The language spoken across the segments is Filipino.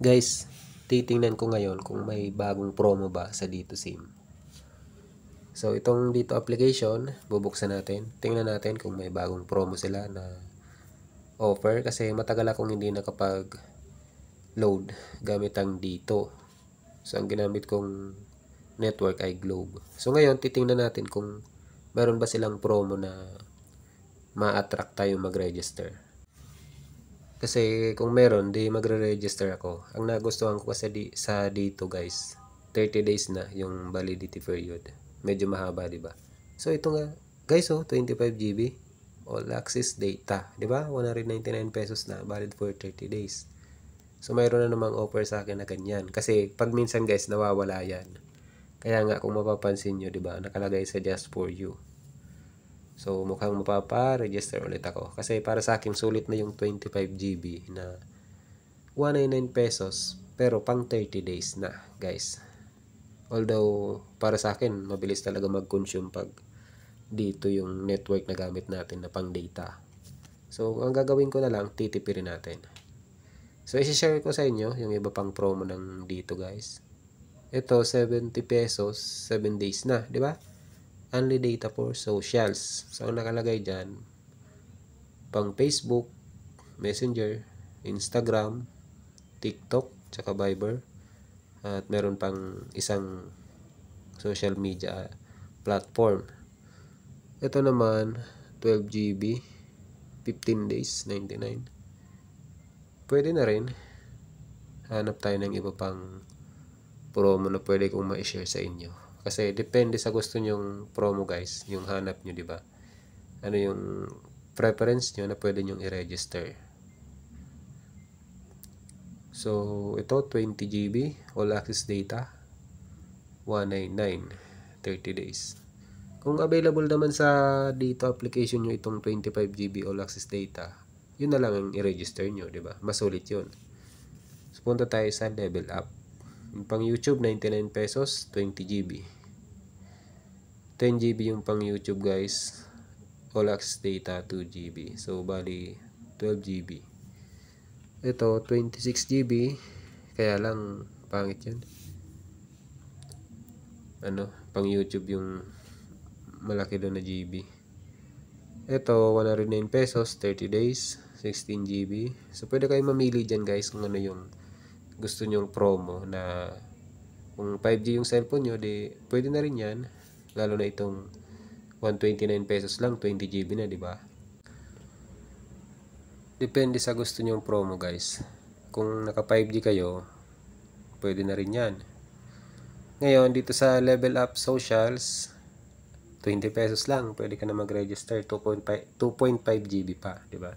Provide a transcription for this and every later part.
Guys, titingnan ko ngayon kung may bagong promo ba sa Dito SIM. So, itong Dito application, bubuksan natin. Tingnan natin kung may bagong promo sila na offer kasi matagal akong hindi nakapag-load gamit ang Dito. So, ang ginamit kong network ay Globe. So, ngayon, titingnan natin kung meron ba silang promo na ma-attract tayo mag-register. Kasi kung meron, di magre-register ako. Ang nagustuhan ko kasi sa dito guys, 30 days na yung validity period. Medyo mahaba, di ba? So ito nga, guys, 25 GB all access data, di ba? 199 pesos na, valid for 30 days. So mayroon na namang offer sa akin na ganyan. Kasi pag minsan guys, nawawala yan. Kaya nga kung mapapansin nyo, di ba, nakalagay sa just for you. So, mukhang mapapa-register ulit ako. Kasi para sa akin, sulit na yung 25 GB na 199 pesos. Pero pang 30 days na, guys. Although, para sa akin, mabilis talaga mag-consume pag dito yung network na gamit natin na pang data. So, ang gagawin ko na lang, titipirin natin. So, isi-share ko sa inyo yung iba pang promo ng dito, guys. Ito, 70 pesos, 7 days na, di ba? Only data for socials. So, ang nakalagay dyan, pang Facebook, Messenger, Instagram, TikTok, tsaka Viber. At meron pang isang social media platform. Ito naman, 12 GB, 15 days, 99. Pwede na rin. Hanap tayo ng iba pang promo na pwede kong ma-share sa inyo. Kasi depende sa gusto nyong promo guys, yung hanap nyo, di ba? Ano yung preference nyo na pwede nyong i-register. So, ito 20 GB all access data 199 30 days. Kung available naman sa dito application nyo itong 25 GB all access data, yun na lang ang i-register nyo, di ba? Masulit yun. So, punta tayo sa level up. Yung pang YouTube, 99 pesos, 20 GB. 10 GB yung pang YouTube guys. All access data, 2 GB. So, bali, 12 GB. Ito, 26 GB. Kaya lang, pangit yan. Pang YouTube yung malaki doon na GB. Ito, 109 pesos, 30 days, 16 GB. So, pwede kayo mamili dyan guys kung ano yung gusto nyong promo na kung 5G yung cellphone nyo, di pwede na rin yan. Lalo na itong 129 pesos lang, 20 GB na, di ba? Depende sa gusto nyong promo, guys. Kung naka 5G kayo, pwede na rin yan. Ngayon, dito sa Level Up Socials, 20 pesos lang, pwede ka na mag-register, 2.5 GB pa, di ba?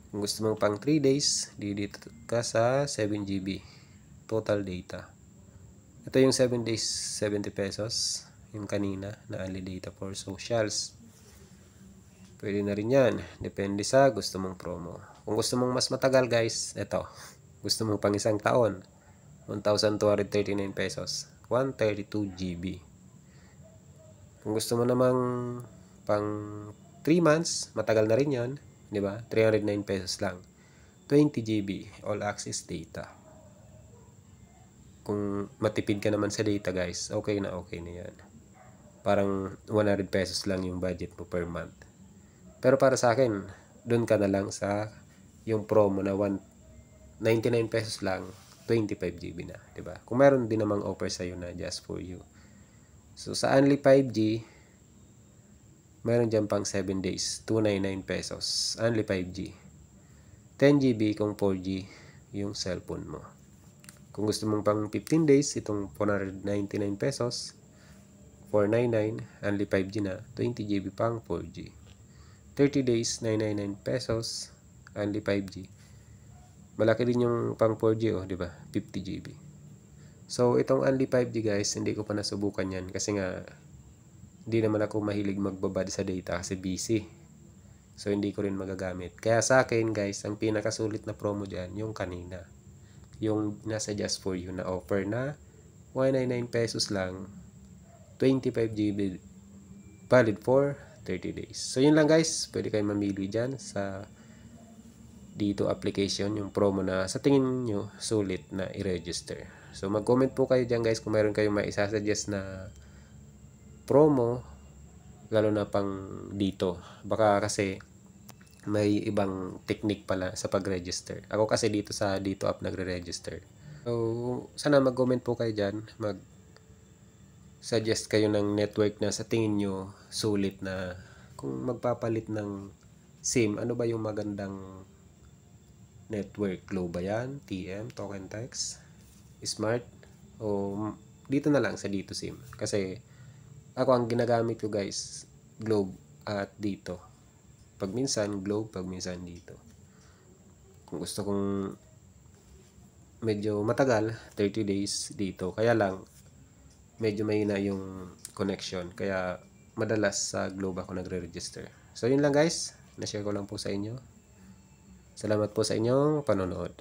Kung gusto mong pang 3 days, dito ka sa 7 GB total data. Ito yung 7 days, 70 pesos. Yung kanina na only data for socials. Pwede na rin yan. Depende sa gusto mong promo. Kung gusto mong mas matagal guys, ito. Gusto mong pang isang taon, 1,239 pesos. 132 GB. Kung gusto mo namang pang 3 months, matagal na rin yan. Di ba? 309 pesos lang. 20 GB all access data. Kung matipid ka naman sa data guys, okay na yan. Parang 100 pesos lang yung budget mo per month. Pero para sa akin, doon ka na lang sa yung promo na 99 pesos lang, 25 GB na, 'di ba? Kung meron din namang offer sa iyo na just for you. So sa only 5G, meron diyan pang 7 days, 299 pesos, only 5G. 10 GB kung 4G yung cellphone mo. Kung gusto mong pang 15 days, itong 499 pesos, 499, only 5G na, 20 GB pang 4G. 30 days, 999 pesos, only 5G. Malaki din yung pang 4G, di ba? 50 GB. So, itong only 5G guys, hindi ko pa nasubukan yan kasi nga, hindi naman ako mahilig magbabad sa data kasi busy. So, hindi ko rin magagamit. Kaya sa akin guys, ang pinakasulit na promo dyan, yung kanina. Yung nasa just for you na offer na 199 pesos lang, 25 GB valid for 30 days. So yun lang guys, pwede kayo mamili dyan sa dito application, yung promo na sa tingin nyo sulit na i-register. So mag-comment po kayo dyan guys kung mayroon kayong maisasuggest na promo, lalo na pang dito. Baka kasi may ibang technique pala sa pag-register. Ako kasi dito sa dito app nagre-register. So sana mag-comment po kayo dyan, mag-suggest kayo ng network na sa tingin nyo sulit na kung magpapalit ng SIM, ano ba yung magandang network? Globe ba yan? TM, Token Text, Smart, o dito na lang sa dito SIM? Kasi ako ang ginagamit ko guys, Globe at dito. Pag minsan Globe, pag minsan dito. Kung gusto kong medyo matagal, 30 days dito. Kaya lang, medyo mahina yung connection. Kaya madalas sa Globe ako nagre-register. So yun lang guys, na-share ko lang po sa inyo. Salamat po sa inyong panonood.